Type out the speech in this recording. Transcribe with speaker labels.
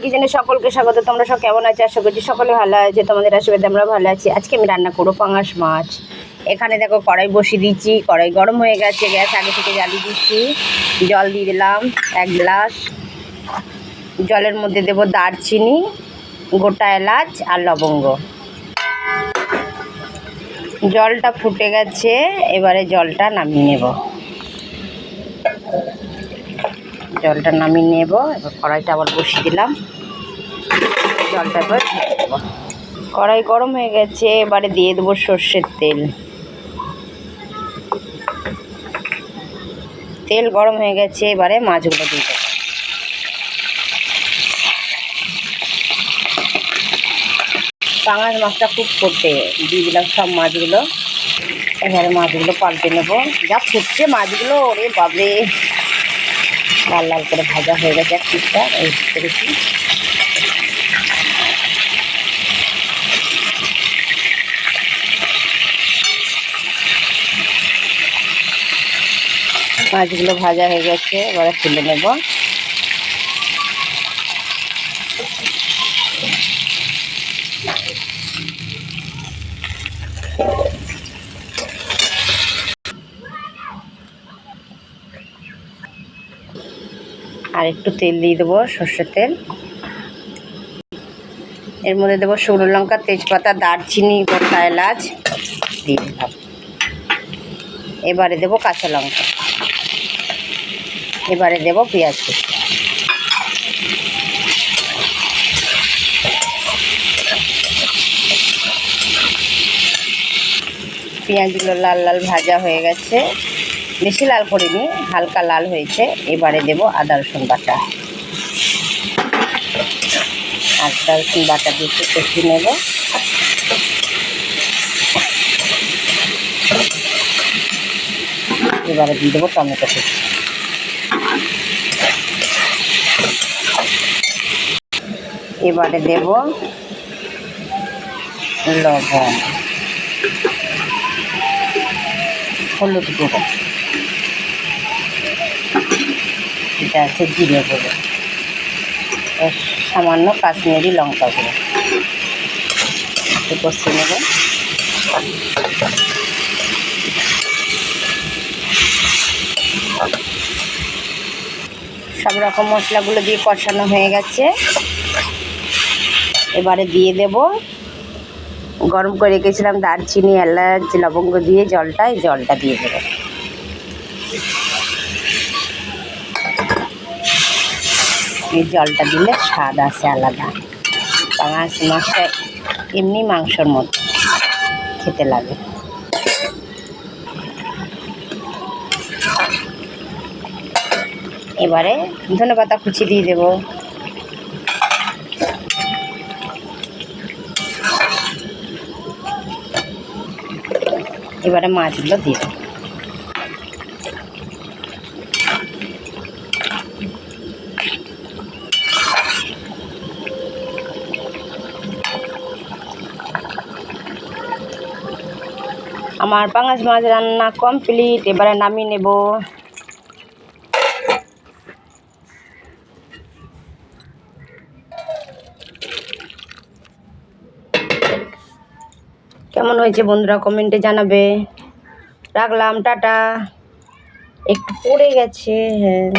Speaker 1: কিচেনে সকলকে স্বাগত। তোমরা সব কেমন আছো? আশা করছি সকলে ভালো আছে। তোমাদের আশীর্বাদে আমরা ভালো আছি। আজকে আমি রান্না করবো পাঙাশ মাছ। এখানে দেখো কড়াই বসিয়ে দিচ্ছি, কড়াই গরম হয়ে গেছে, গ্যাস আগে থেকে জ্বালিয়ে দিচ্ছি। জল দিয়ে দিলাম 1 গ্লাস। জলের মধ্যে দেবো দারচিনি, গোটা এলাচ আর লবঙ্গ। জলটা ফুটে গেছে, এবারে জলটা নামিয়ে নেব। জলটা নামিয়ে নেব। এবার কড়াইটা আবার বসিয়ে দিলাম, জলটা এবার ঢেকে দেবো। কড়াই গরম হয়ে গেছে, এবারে দিয়ে দেবো সর্ষের তেল। তেল গরম হয়ে গেছে, এবারে মাছগুলো দিয়ে দেবো। পাঙাশ মাছটা খুব ফুটে, দিয়ে দিলাম সব মাছগুলো। এবারে মাছগুলো পাল্টে নেব। যা ফুটছে মাছগুলো, ওরে বাবরে, লাল লাল করে ভাজা হয়ে গেছে এক পিসটা। এই করেছি, মাছগুলো ভাজা হয়ে গেছে, এবারে তুলে নেব। আর একটু তেল দিয়ে দেবো, সর্ষের তেল। এর মধ্যে দেবো শুকনো লঙ্কা, তেজপাতা, দারচিনি, গোটা এলাচ দিয়ে দিলাম। এবারে দেবো কাঁচা লঙ্কা। এবারে দেবো পেঁয়াজ কুচি। পেঁয়াজগুলো লাল লাল ভাজা হয়ে গেছে, বেশি লাল করিনি, হালকা লাল হয়েছে। এবারে দেবো আদা রসুন বাটা। আদা রসুন বাটা দিয়ে একটু কষিয়ে নেব। এবারে দিয়ে দেবো টমেটো কুচি। এবারে দেব লবণ, হলুদ গুঁড়ো, এটা আছে জিরে গুঁড়ো, সামান্য কাশ্মীরি লঙ্কা গুঁড়ো। একটু কষিয়ে নেব। সব রকম মশলাগুলো দিয়ে কষানো হয়ে গেছে। এবারে দিয়ে দেব গরম করে রেখেছিলাম দারচিনি, এলাচ, লবঙ্গ দিয়ে জলটা দিয়ে দেবো। এই জলটা দিলে স্বাদ আসে আলাদা। পাঙাশ মাছটা এমনি মাংসর মতো খেতে লাগে। এবারে ধনেপাতা কুচি দিয়ে দেবো। এবারে মাছগুলো দিয়ে দেবো। আমার পাঙাশ মাছ রান্না কমপ্লিট, এবারে নামিয়ে নেব। কেমন হয়েছে বন্ধুরা কমেন্টে জানাবে। রাখলাম, টাটা। একটু পড়ে গেছে, হ্যাঁ।